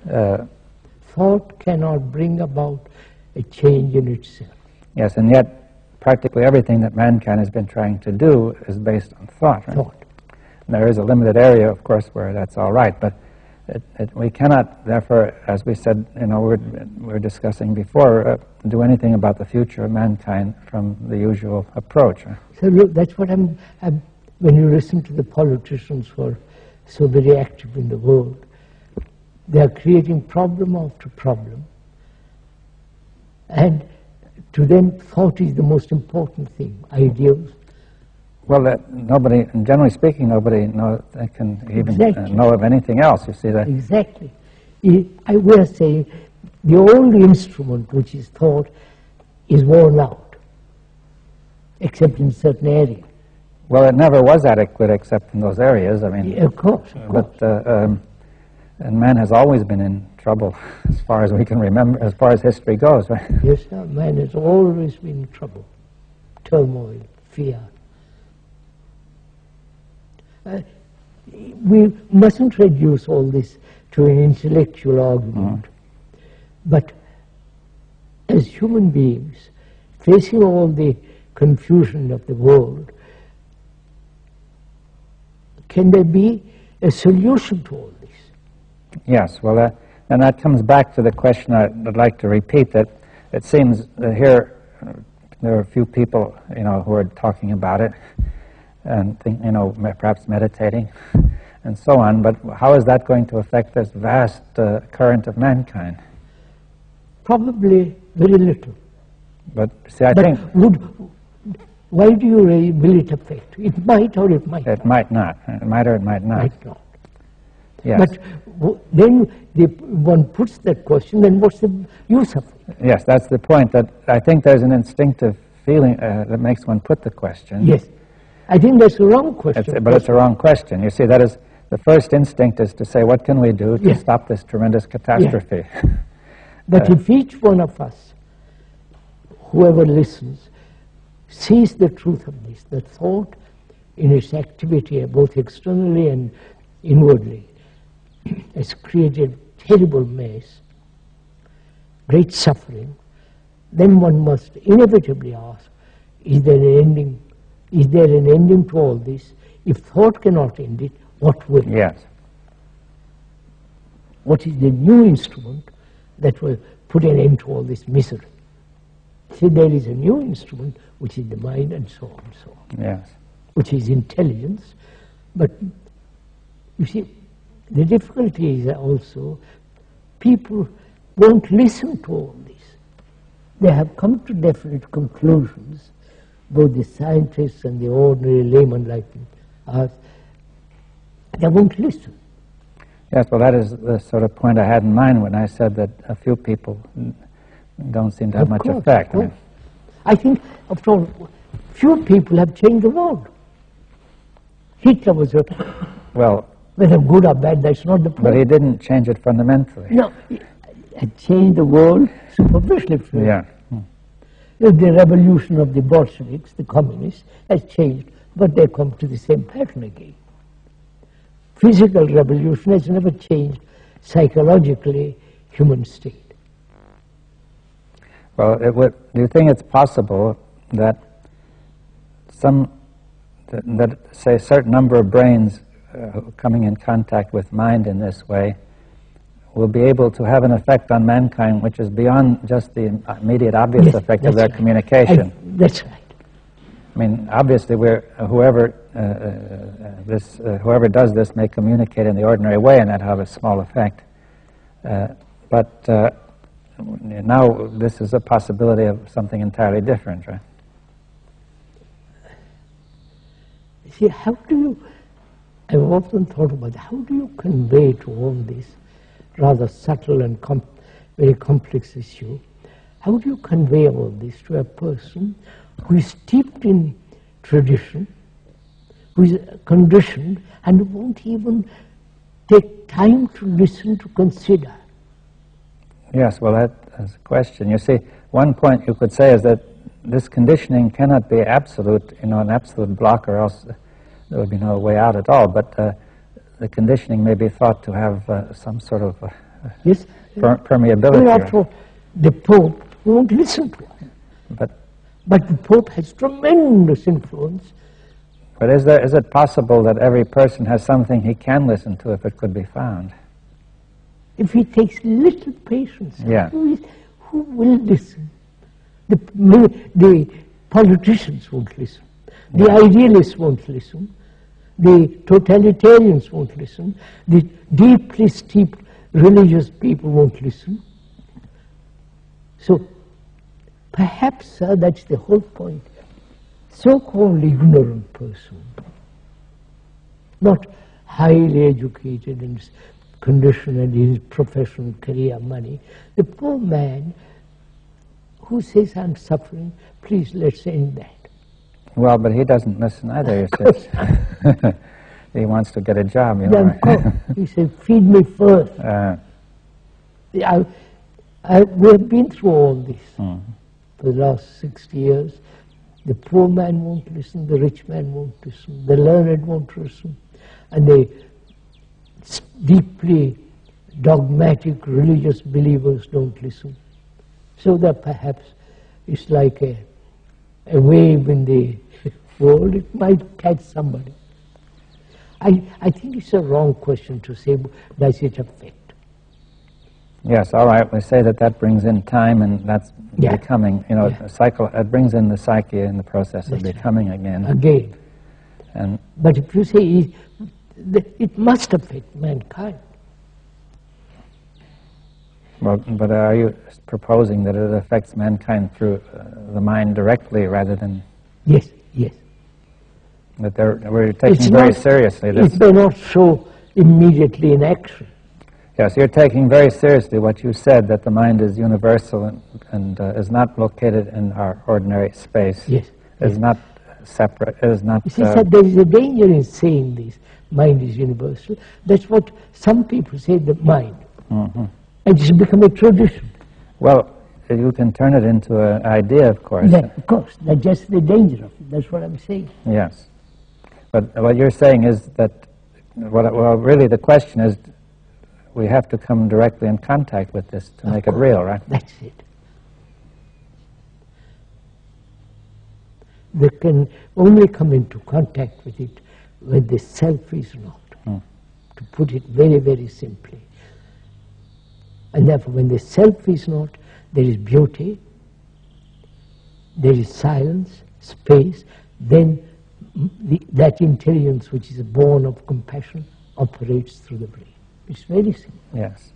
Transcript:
Thought cannot bring about a change in itself. Yes, and yet practically everything that mankind has been trying to do is based on thought. Right? Thought. And there is a limited area, of course, where that's all right, but we cannot, therefore, as we said, we're discussing before, do anything about the future of mankind from the usual approach. Right? So look, that's what when you listen to the politicians who are so very active in the world, they are creating problem after problem. And to them, thought is the most important thing, ideals. Well, nobody, generally speaking, nobody can even know of anything else. You see that? Exactly. We are saying the old instrument, which is thought, is worn out, except in certain areas. Well, it never was adequate except in those areas. I mean, yeah, of course. But and man has always been in trouble, as far as we can remember, as far as history goes, right? Yes, sir. Man has always been in trouble, turmoil, fear. We mustn't reduce all this to an intellectual argument. But as human beings, facing all the confusion of the world, can there be a solution to all this? Yes, well, and that comes back to the question I'd like to repeat, that it seems that here there are a few people, who are talking about it, and perhaps meditating, and so on, but how is that going to affect this vast current of mankind? Probably very little. But see, I think... Why do you will it affect? It might or it might not. It might not. It might or it might not. Might not. Yes. But then one puts that question, then what's the use of it? Yes, that's the point, that I think there's an instinctive feeling that makes one put the question. Yes. I think that's a wrong question. But it's a wrong question. You see, that is, the first instinct is to say, what can we do to stop this tremendous catastrophe? Yeah. But if each one of us, whoever listens, sees the truth of this, that thought in its activity, both externally and inwardly, has created terrible mess, great suffering, then one must inevitably ask, is there an ending? Is there an ending to all this? If thought cannot end it, what will? Yes. What is the new instrument that will put an end to all this misery? See, there is a new instrument, which is the mind, and so on and so on. Yes. Which is intelligence. But, you see, the difficulty is also people won't listen to all this. They have come to definite conclusions, both the scientists and the ordinary layman like us. They won't listen. Yes, well, that is the sort of point I had in mind when I said that a few people don't seem to have much effect. I think, after all, few people have changed the world. Hitler was whether good or bad, that's not the point. But he didn't change it fundamentally. No, he had changed the world superficially. Yeah. The revolution of the Bolsheviks, the communists, has changed, but they come to the same pattern again. Physical revolution has never changed psychologically human state. Well, do you think it's possible that say a certain number of brains coming in contact with mind in this way will be able to have an effect on mankind which is beyond just the immediate obvious effect of their communication? That's right. I mean, obviously, whoever does this may communicate in the ordinary way, and that have a small effect. But now this is a possibility of something entirely different, right? See, how do you, I've often thought about how do you convey to all this rather subtle and very complex issue, how do you convey all this to a person who is steeped in tradition, who is conditioned, and won't even take time to listen, to consider? Yes, well, that is a question. You see, one point you could say is that this conditioning cannot be absolute, an absolute block, or else there would be no way out at all. But the conditioning may be thought to have some sort of Yes? permeability. Well, after all, the Pope won't listen to us. But the Pope has tremendous influence. But is it possible that every person has something he can listen to if it could be found? If he takes little patience, Yeah. who will listen? The politicians won't listen. The Yeah. idealists won't listen. The totalitarians won't listen. The deeply steeped religious people won't listen. So perhaps that's the whole point. So-called ignorant person, not highly educated and conditioned in his professional career, money, the poor man who says, I'm suffering, please let's end that. Well, but he doesn't listen either, he says. He wants to get a job, you know. Of course. He said, feed me first. We have been through all this for the last 60 years. The poor man won't listen, the rich man won't listen, the learned won't listen, and the deeply dogmatic religious believers don't listen. So that perhaps it's like a wave in the world, it might catch somebody. I think it's a wrong question to say, does it affect? Yes, all right, we say that brings in time, and that's becoming, you know, a cycle, it brings in the psyche in the process of becoming again. But if you say it must affect mankind. Well, but are you proposing that it affects mankind through the mind directly rather than... Yes, yes. That we're taking very seriously this... It may not show immediately in action. Yes, you're taking very seriously what you said, that the mind is universal and is not located in our ordinary space. Yes. Is not separate, is not... You see, sir, there is a danger in saying this, mind is universal. That's what some people say, the mind. And it's become a tradition. Well, you can turn it into an idea, of course. Yeah, of course, that's just the danger of it. That's what I'm saying. Yes. But what you're saying is that, well, really the question is, we have to come directly in contact with this to make it real, right? That's it. They can only come into contact with it when the self is not, to put it very, very simply. And therefore, when the self is not, there is beauty, there is silence, space, then that intelligence which is born of compassion operates through the brain. It's very simple. Yes.